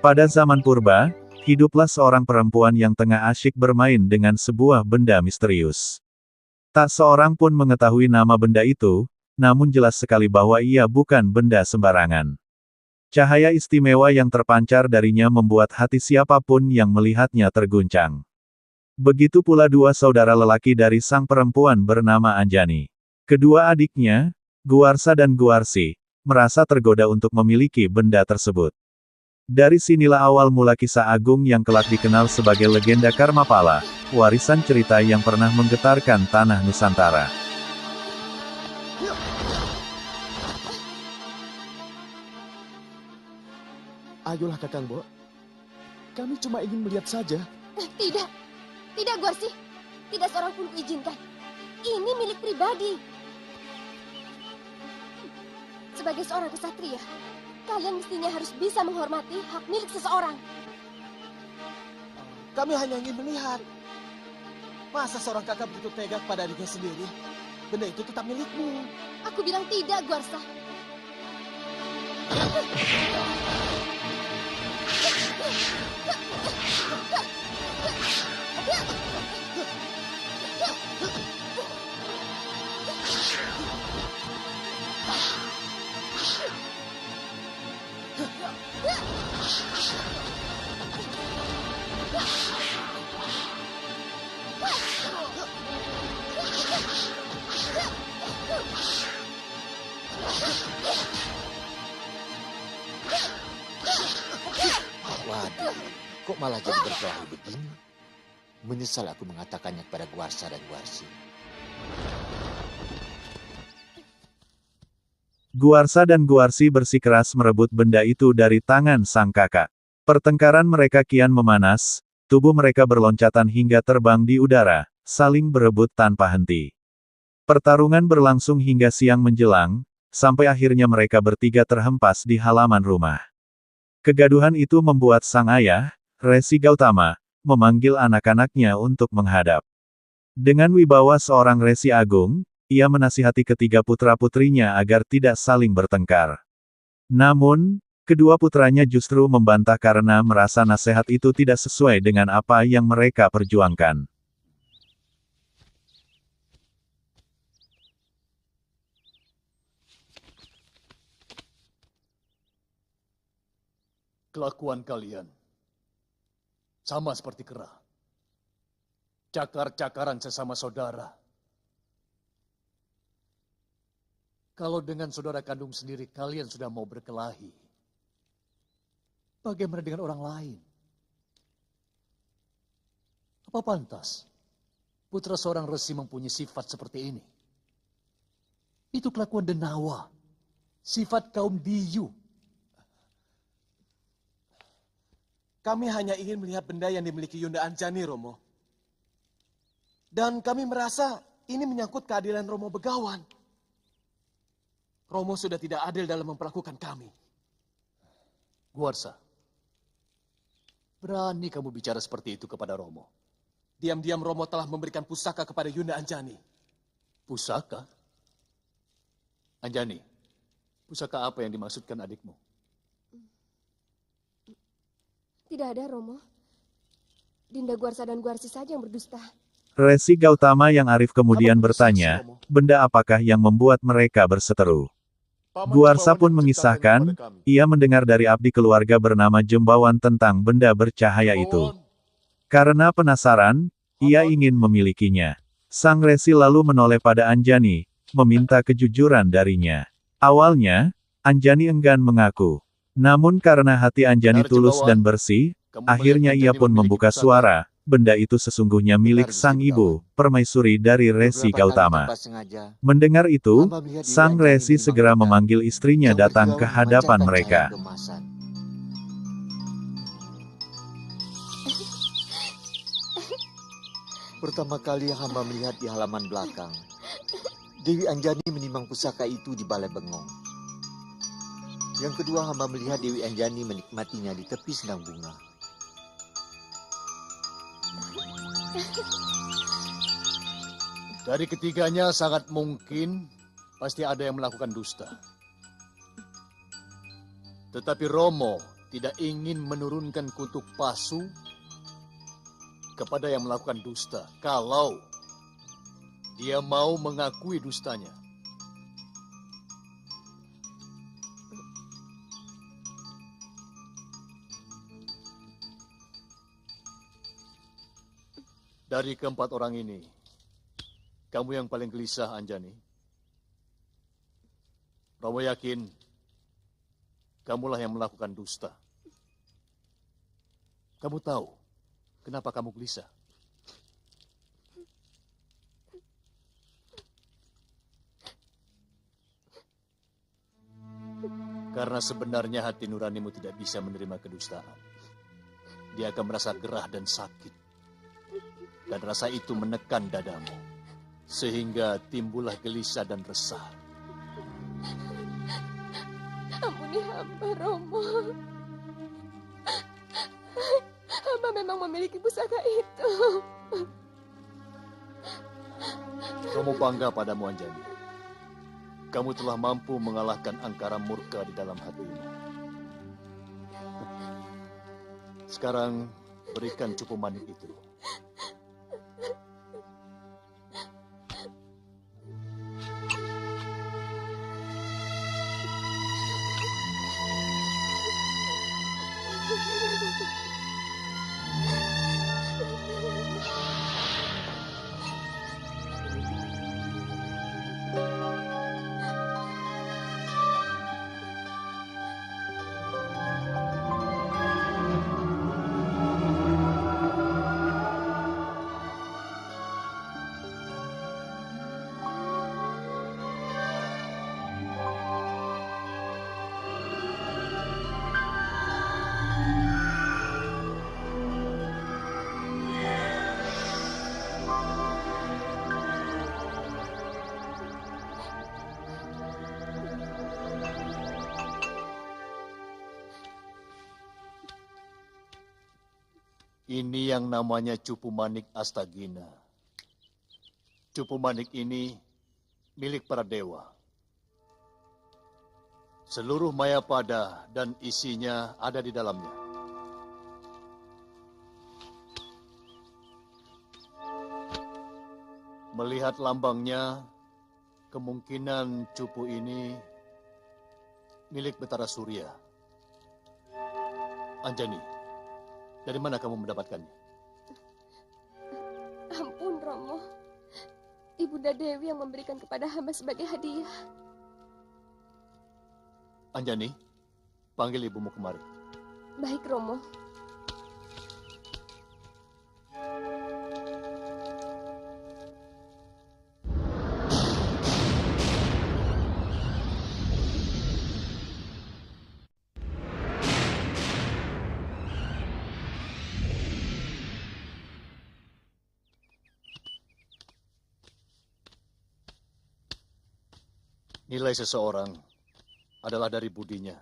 Pada zaman purba, hiduplah seorang perempuan yang tengah asyik bermain dengan sebuah benda misterius. Tak seorang pun mengetahui nama benda itu, namun jelas sekali bahwa ia bukan benda sembarangan. Cahaya istimewa yang terpancar darinya membuat hati siapapun yang melihatnya terguncang. Begitu pula dua saudara lelaki dari sang perempuan bernama Anjani. Kedua adiknya, Guarsa dan Guarsi, merasa tergoda untuk memiliki benda tersebut. Dari sinilah awal mula kisah agung yang kelak dikenal sebagai legenda Karmapala, warisan cerita yang pernah menggetarkan tanah Nusantara. Ayolah Kakang Bo, kami cuma ingin melihat saja. Tidak, tidak Guarsi, tidak seorang pun kuizinkan. Ini milik pribadi. Sebagai seorang kesatria, kalian mestinya harus bisa menghormati hak milik seseorang. Kami hanya ingin melihat. Masa seorang kakak begitu tega kepada adiknya sendiri? Benda itu tetap milikmu. Aku bilang tidak, Guarsa. Waduh, kok malah jadi berkelahi begini? Menyesal aku mengatakannya kepada Guarsa dan Guarsi. Guarsa dan Guarsi bersikeras merebut benda itu dari tangan sang kakak. Pertengkaran mereka kian memanas, tubuh mereka berloncatan hingga terbang di udara, saling berebut tanpa henti. Pertarungan berlangsung hingga siang menjelang, sampai akhirnya mereka bertiga terhempas di halaman rumah. Kegaduhan itu membuat sang ayah, Resi Gautama, memanggil anak-anaknya untuk menghadap. Dengan wibawa seorang Resi Agung, ia menasihati ketiga putra-putrinya agar tidak saling bertengkar. Namun, kedua putranya justru membantah karena merasa nasihat itu tidak sesuai dengan apa yang mereka perjuangkan. Kelakuan kalian sama seperti kera. Cakar-cakaran sesama saudara. Kalau dengan saudara kandung sendiri kalian sudah mau berkelahi, bagaimana dengan orang lain? Apa pantas putra seorang resi mempunyai sifat seperti ini? Itu kelakuan denawa, sifat kaum biyu. Kami hanya ingin melihat benda yang dimiliki Yunda Anjani, Romo. Dan kami merasa ini menyangkut keadilan Romo Begawan. Romo sudah tidak adil dalam memperlakukan kami. Guarsa, berani kamu bicara seperti itu kepada Romo? Diam-diam Romo telah memberikan pusaka kepada Yunda Anjani. Pusaka? Anjani, pusaka apa yang dimaksudkan adikmu? Tidak ada, Romo. Dinda Guarsa dan Guarsi saja yang berdusta. Resi Gautama yang arif kemudian bertanya, benda apakah yang membuat mereka berseteru? Guarsa pun mengisahkan, ia mendengar dari abdi keluarga bernama Jembawan tentang benda bercahaya itu. Karena penasaran, ia ingin memilikinya. Sang Resi lalu menoleh pada Anjani, meminta kejujuran darinya. Awalnya, Anjani enggan mengaku. Namun karena hati Anjani tulus dan bersih, akhirnya ia pun membuka suara, benda itu sesungguhnya milik sang ibu, Permaisuri dari Resi Gautama. Mendengar itu, sang Resi segera memanggil istrinya datang ke hadapan mereka. Pertama kali yang hamba melihat di halaman belakang, Dewi Anjani menimbang pusaka itu di balai bengong. Yang kedua, hamba melihat Dewi Anjani menikmatinya di tepi sendang bunga. Dari ketiganya sangat mungkin pasti ada yang melakukan dusta. Tetapi Romo tidak ingin menurunkan kutuk pasu kepada yang melakukan dusta, kalau dia mau mengakui dustanya. Dari keempat orang ini, kamu yang paling gelisah, Anjani. Romo yakin kamulah yang melakukan dusta. Kamu tahu kenapa kamu gelisah? Karena sebenarnya hati nuranimu tidak bisa menerima kedustaan. Dia akan merasa gerah dan sakit. Dan rasa itu menekan dadamu. Sehingga timbullah gelisah dan resah. Ampuni hamba, Romo. Hamba memang memiliki pusaka itu. Romo bangga padamu, Anjani. Kamu telah mampu mengalahkan angkara murka di dalam hatimu. Sekarang berikan cupu manik itu. Ini yang namanya cupu manik Astagina. Cupu manik ini milik para dewa. Seluruh Mayapada dan isinya ada di dalamnya. Melihat lambangnya, kemungkinan cupu ini milik Betara Surya. Anjani, dari mana kamu mendapatkannya? Ampun, Romo. Ibunda Dewi yang memberikan kepada hamba sebagai hadiah. Anjani, panggil ibumu kemari. Baik, Romo. Nilai seseorang adalah dari budinya.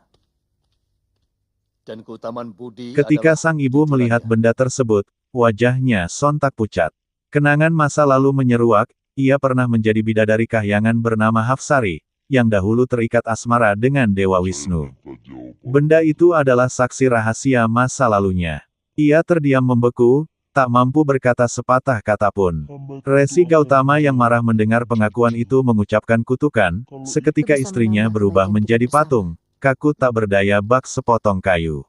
Dan keutamaan budi Ketika adalah sang ibu melihat benda tersebut, wajahnya sontak pucat. Kenangan masa lalu menyeruak, ia pernah menjadi bidadari kahyangan bernama Hafsari, yang dahulu terikat asmara dengan Dewa Wisnu. Benda itu adalah saksi rahasia masa lalunya. Ia terdiam membeku, tak mampu berkata sepatah kata pun. Resi Gautama yang marah mendengar pengakuan itu mengucapkan kutukan, seketika istrinya berubah menjadi patung, kaku tak berdaya bak sepotong kayu.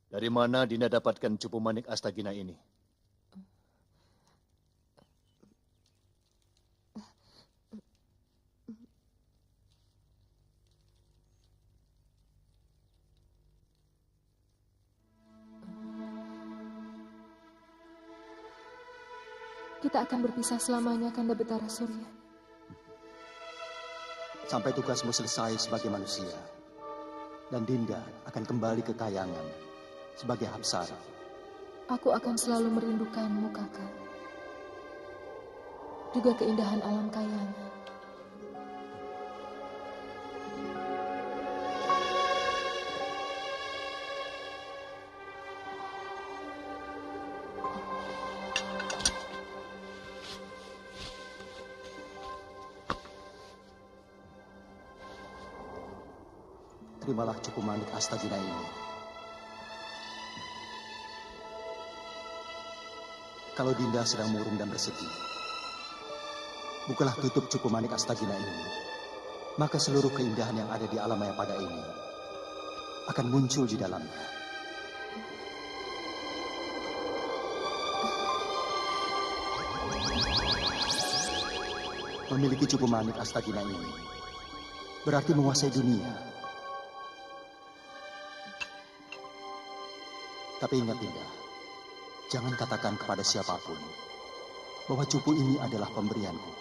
Dari mana Dinda dapatkan cupu manik Astagina ini? Kita akan berpisah selamanya, Kanda Betara Surya. Sampai tugasmu selesai sebagai manusia. Dan Dinda akan kembali ke kayangan sebagai Hapsara. Aku akan selalu merindukanmu, Kakak. Juga keindahan alam kayangan. terimalah cukup manik Astagina ini. Kalau Dinda sedang murung dan bersedih, bukalah tutup cukup manik Astagina ini. Maka seluruh keindahan yang ada di alam Mayapada ini akan muncul di dalamnya. Memiliki cukup manik Astagina ini berarti menguasai dunia. Tapi ingat Dinda, jangan katakan kepada siapapun bahwa cupu ini adalah pemberianku.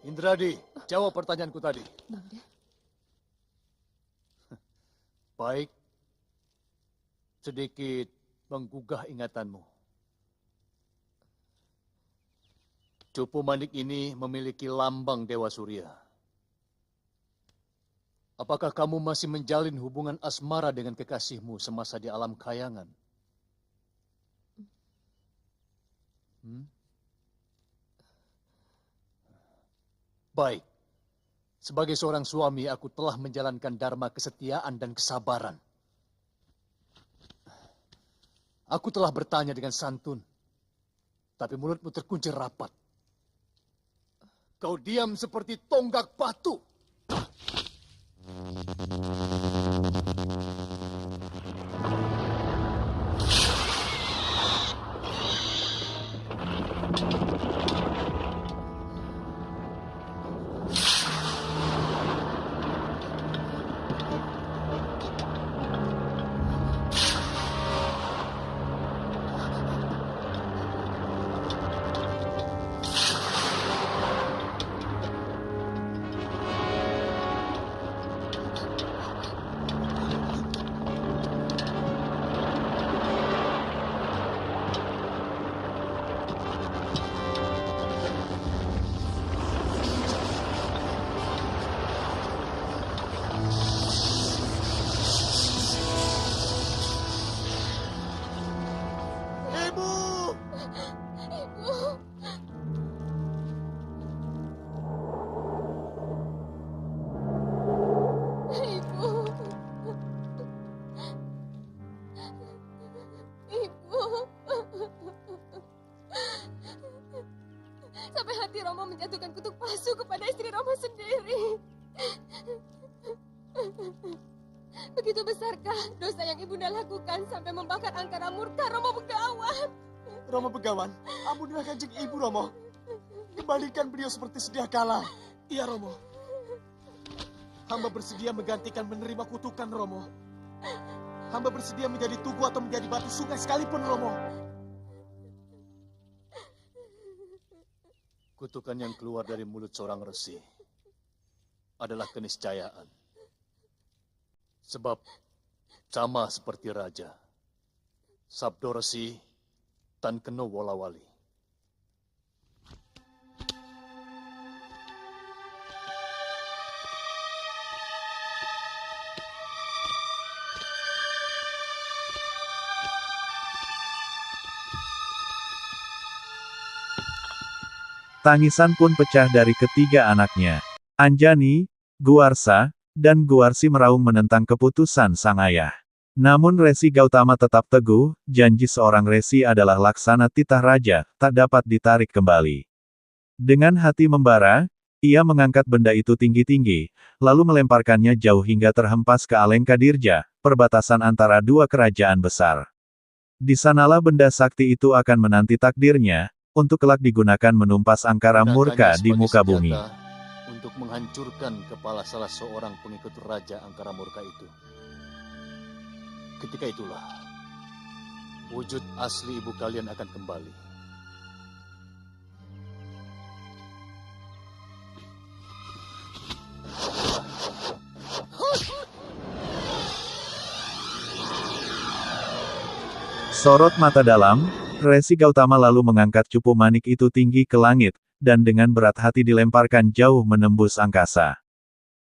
Indradi, jawab pertanyaanku tadi. Bangda, Baik. Sedikit menggugah ingatanmu. Cupu manik ini memiliki lambang Dewa Surya. Apakah kamu masih menjalin hubungan asmara dengan kekasihmu semasa di alam kayangan? Baik. Sebagai seorang suami, aku telah menjalankan dharma kesetiaan dan kesabaran. Aku telah bertanya dengan santun, tapi mulutmu terkunci rapat. Kau diam seperti tonggak batu. Sampai hati Romo menjatuhkan kutuk palsu kepada istri Romo sendiri. Begitu besarkah dosa yang ibunda lakukan sampai membakar angkara murka Romo Begawan? Romo Begawan, ampunilah kanjeng ibu Romo. Kembalikan beliau seperti sedia kala. Iya Romo. Hamba bersedia menggantikan menerima kutukan Romo. Hamba bersedia menjadi tugu atau menjadi batu sungai sekalipun Romo. Kutukan yang keluar dari mulut seorang resi adalah keniscayaan. Sebab sama seperti raja, sabdo resi tan keno wolawali. Tangisan pun pecah dari ketiga anaknya. Anjani, Guarsa, dan Guarsi meraung menentang keputusan sang ayah. Namun Resi Gautama tetap teguh, janji seorang resi adalah laksana titah raja, tak dapat ditarik kembali. Dengan hati membara, ia mengangkat benda itu tinggi-tinggi, lalu melemparkannya jauh hingga terhempas ke Alengkadirja, perbatasan antara dua kerajaan besar. Di sanalah benda sakti itu akan menanti takdirnya, untuk kelak digunakan menumpas angkara murka di muka bumi. Untuk menghancurkan kepala salah seorang pengikut Raja Angkara Murka itu. Ketika itulah, wujud asli ibu kalian akan kembali. Sorot mata dalam, Resi Gautama lalu mengangkat cupu manik itu tinggi ke langit, dan dengan berat hati dilemparkan jauh menembus angkasa.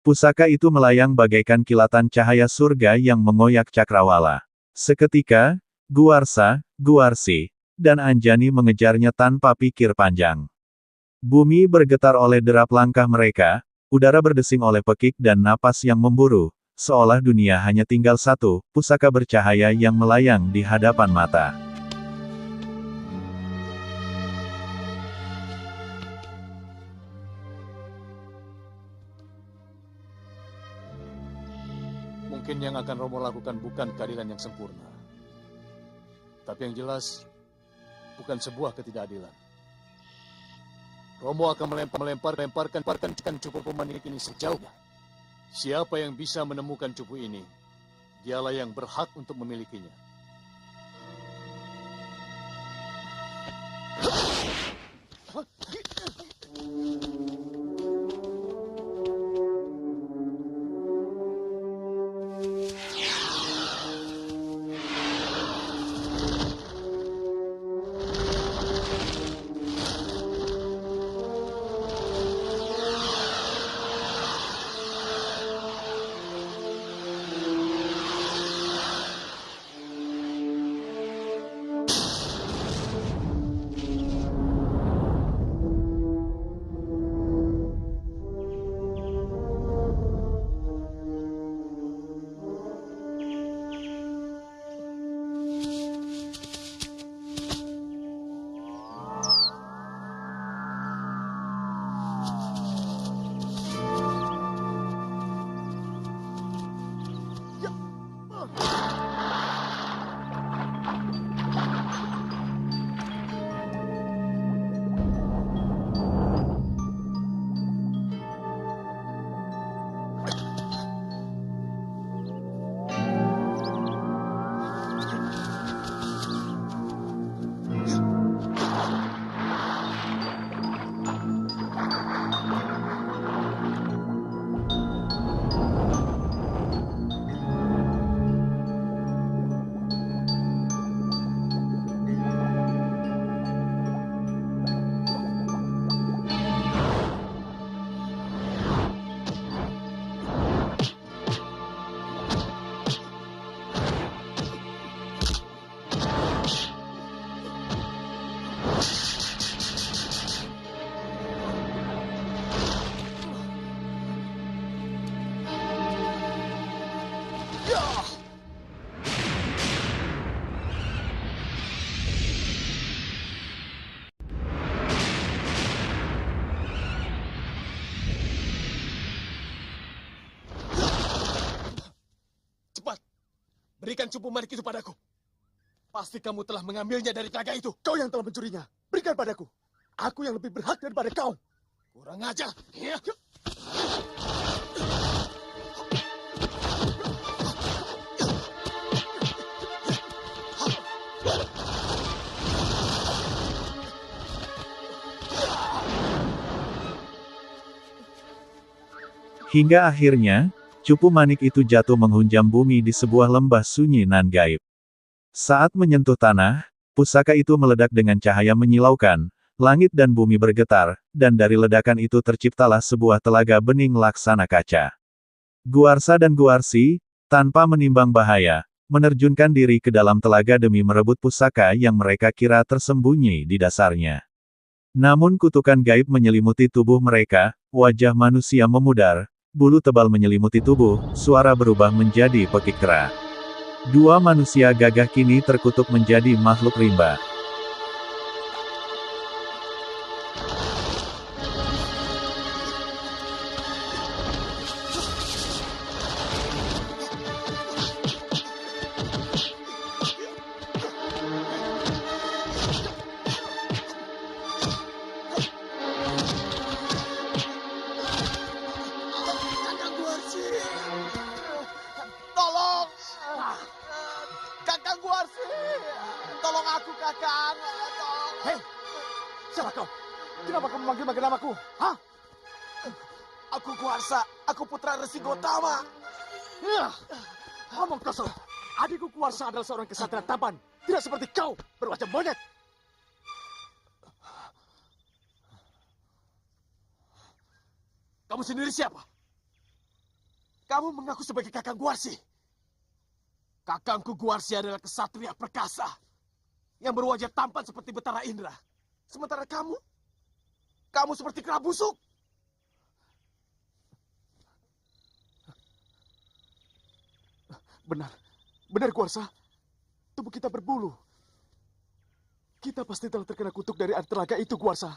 Pusaka itu melayang bagaikan kilatan cahaya surga yang mengoyak cakrawala. Seketika, Guarsa, Guarsi, dan Anjani mengejarnya tanpa pikir panjang. Bumi bergetar oleh derap langkah mereka, udara berdesing oleh pekik dan napas yang memburu, seolah dunia hanya tinggal satu, pusaka bercahaya yang melayang di hadapan mata. Mungkin yang akan Romo lakukan bukan keadilan yang sempurna. Tapi yang jelas, bukan sebuah ketidakadilan. Romo akan melemparkan cupu pemanik ini sejauhnya. Siapa yang bisa menemukan cupu ini, dialah yang berhak untuk memilikinya. Berikan cupu manik itu padaku. Pasti kamu telah mengambilnya dari telaga itu. Kau yang telah mencurinya. Berikan padaku. Aku yang lebih berhak daripada kau. Kurang ajar. Ya. Hingga akhirnya, cupu manik itu jatuh menghunjam bumi di sebuah lembah sunyi nan gaib. Saat menyentuh tanah, pusaka itu meledak dengan cahaya menyilaukan, langit dan bumi bergetar, dan dari ledakan itu terciptalah sebuah telaga bening laksana kaca. Guarsa dan Guarsi, tanpa menimbang bahaya, menerjunkan diri ke dalam telaga demi merebut pusaka yang mereka kira tersembunyi di dasarnya. Namun kutukan gaib menyelimuti tubuh mereka, wajah manusia memudar, bulu tebal menyelimuti tubuh, suara berubah menjadi pekik kera. Dua manusia gagah kini terkutuk menjadi makhluk rimba. Kakang Guarsi. Tolong. Kakang Guarsi. Tolong aku, Kakang. Tolong. Hei, siapa kau? Kenapa kau memanggil namaku? Hah? Aku Guarsa. Aku putra Resi Gotama. Omong kosong. Adikku Guarsa adalah seorang kesatria tampan. Tidak seperti kau, berwajah monyet. Kamu sendiri siapa? Kamu mengaku sebagai Kakang Guarsi. Kakangku Guarsi adalah kesatria perkasa. yang berwajah tampan seperti Betara Indra. Sementara kamu seperti kera busuk. Benar Kuarsa. Tubuh kita berbulu. Kita pasti telah terkena kutuk dari air telaga itu, Kuarsa.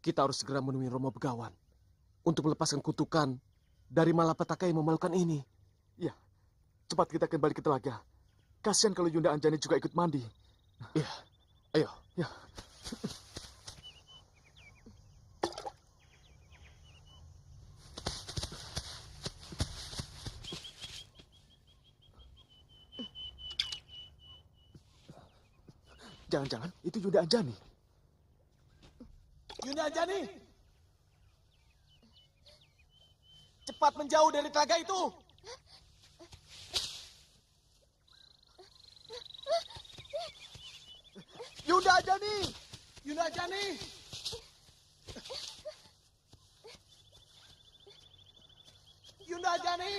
Kita harus segera menemui Romo Begawan untuk melepaskan kutukan dari malapetaka yang memalukan ini. Ya, cepat kita kembali ke telaga. Kasihan kalau Yunda Anjani juga ikut mandi. Iya, ayo. Ya. Jangan-jangan itu Yunda Anjani. Yunda Anjani! Cepat menjauh dari telaga itu! Yunda Anjani! Yunda Anjani! Yunda Anjani!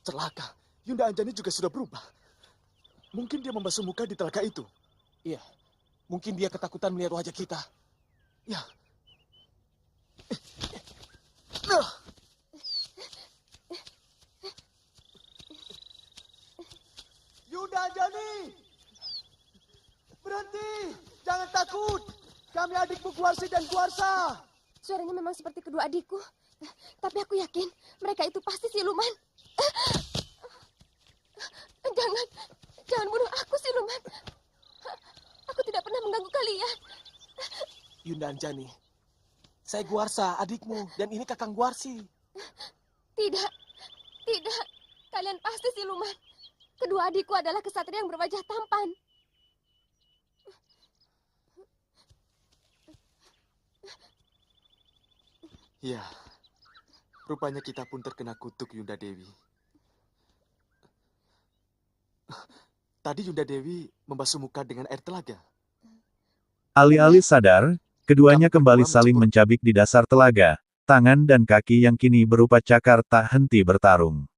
Celaka. Yunda Anjani juga sudah berubah. Mungkin dia membasuh muka di telaga itu. Iya. Mungkin dia ketakutan melihat wajah kita. Ya. Yunda Anjani! Berhenti! Jangan takut! Kami adikmu Guarsi dan Guarsa! Suaranya memang seperti kedua adikku. Tapi aku yakin mereka itu pasti siluman. Jangan bunuh aku, siluman. Aku tidak pernah mengganggu kalian. Yunda Anjani, saya Guarsa, adikmu, dan ini Kakang Guarsi. Tidak. Kalian pasti siluman. Kedua adikku adalah kesatria yang berwajah tampan. Ya, rupanya kita pun terkena kutuk, Yunda Dewi. Tadi Yunda Dewi membasuh muka dengan air telaga. Alih-alih sadar, keduanya kembali saling mencabik di dasar telaga, tangan dan kaki yang kini berupa cakar tak henti bertarung.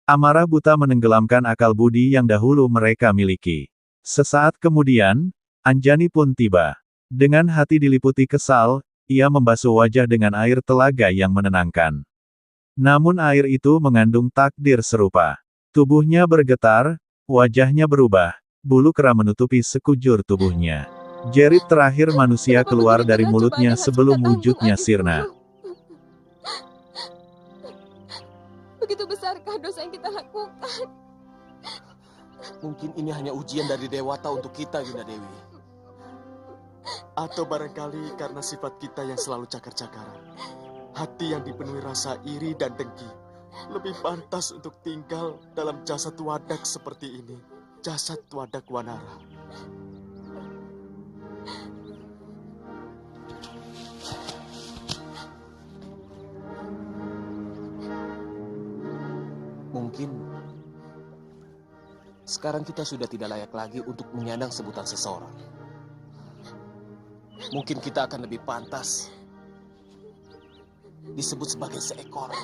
Amarah buta menenggelamkan akal budi yang dahulu mereka miliki. Sesaat kemudian, Anjani pun tiba. Dengan hati diliputi kesal, ia membasuh wajah dengan air telaga yang menenangkan. Namun air itu mengandung takdir serupa. Tubuhnya bergetar, wajahnya berubah, bulu kera menutupi sekujur tubuhnya. Jerit terakhir manusia keluar dari mulutnya sebelum wujudnya sirna. Begitu besarkah dosa yang kita lakukan? Mungkin ini hanya ujian dari Dewata untuk kita, Yunda Dewi. Atau barangkali karena sifat kita yang selalu cakar-cakaran. Hati yang dipenuhi rasa iri dan dengki. Lebih pantas untuk tinggal dalam jasad wadak seperti ini. Jasad wadak Wanara. Mungkin sekarang kita sudah tidak layak lagi untuk menyandang sebutan seseorang. Mungkin kita akan lebih pantas disebut sebagai seekor.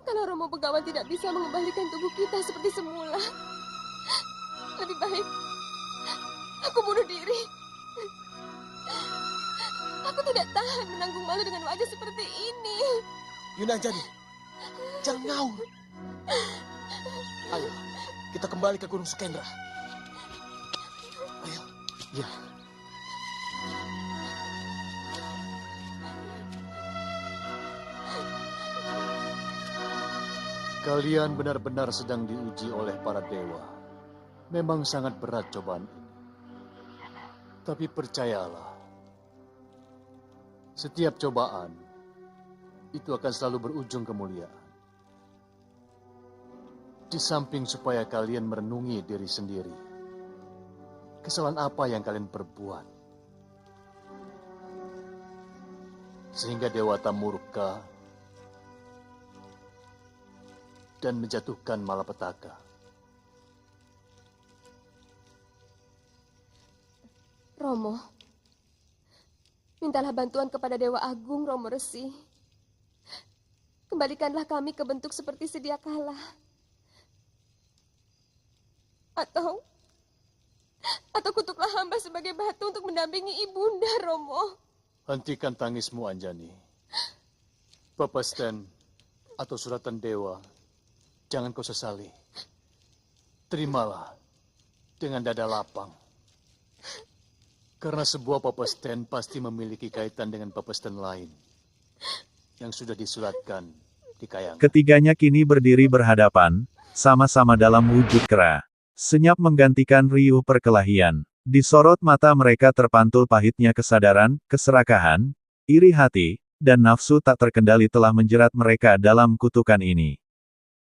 Kalau Romo Begawan tidak bisa mengembalikan tubuh kita seperti semula, lebih baik aku bunuh diri. Aku tidak tahan menanggung malu dengan wajah seperti ini. Yunda Anjani, jangan ngaur. Ayo, kita kembali ke Gunung Sukendra. Ayo. Ya. Kalian benar-benar sedang diuji oleh para dewa. Memang sangat berat cobaan ini. Tapi percayalah, setiap cobaan itu akan selalu berujung kemuliaan. Di samping supaya kalian merenungi diri sendiri, kesalahan apa yang kalian perbuat, sehingga Dewata murka dan menjatuhkan malapetaka. Romo, mintalah bantuan kepada Dewa Agung, Romo Resi. Kembalikanlah kami ke bentuk seperti sedia kala. Atau kutuklah hamba sebagai batu untuk mendampingi ibunda, Romo. Hentikan tangismu, Anjani. Pepesten atau suratan dewa, jangan kau sesali. Terimalah dengan dada lapang. Karena sebuah pepesten pasti memiliki kaitan dengan pepesten lain yang sudah disuratkan di kayangan. Ketiganya kini berdiri berhadapan, sama-sama dalam wujud kera. Senyap menggantikan riuh perkelahian. Di sorot mata mereka terpantul pahitnya kesadaran, keserakahan, iri hati, dan nafsu tak terkendali telah menjerat mereka dalam kutukan ini.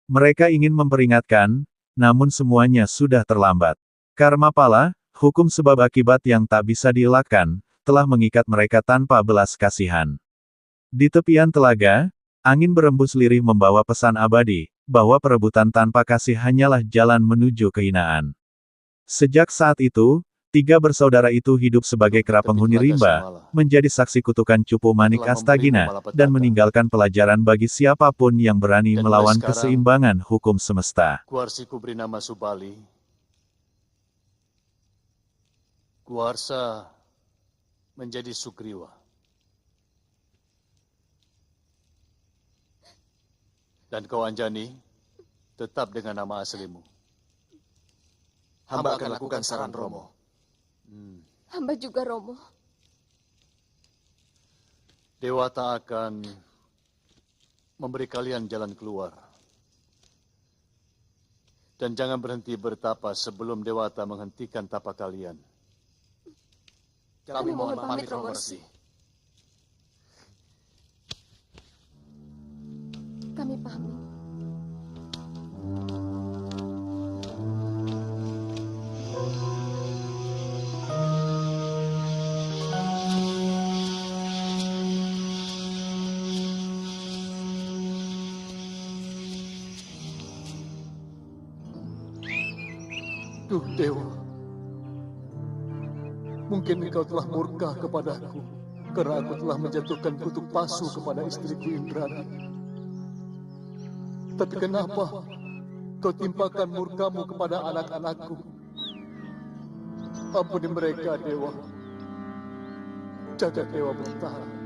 Mereka ingin memperingatkan, namun semuanya sudah terlambat. Karma pala, hukum sebab akibat yang tak bisa dielakkan, telah mengikat mereka tanpa belas kasihan. Di tepian telaga, angin berembus lirih membawa pesan abadi, bahwa perebutan tanpa kasih hanyalah jalan menuju kehinaan. Sejak saat itu, tiga bersaudara itu hidup sebagai kera penghuni rimba, menjadi saksi kutukan Cupu Manik Astagina, dan meninggalkan pelajaran bagi siapapun yang berani Dan melawan mulai sekarang, keseimbangan hukum semesta. Kuarsiku beri nama Subali. Kuarsa menjadi Sugriwa. Dan kau Anjani, tetap dengan nama aslimu. Hamba akan lakukan saran Romo. Hamba juga, Romo. Dewata akan memberi kalian jalan keluar. Dan jangan berhenti bertapa sebelum Dewata menghentikan tapa kalian. Kami mohon pamit, Romo Resi. Kami pamit. Duh Dewa, mungkin engkau telah murka kepadaku, karena aku telah menjatuhkan kutuk palsu kepada istriku Indrani. Tapi kenapa kau timpakan murkamu kepada anak-anakku? Ampuni mereka, Dewa. Jagat Dewa Betara.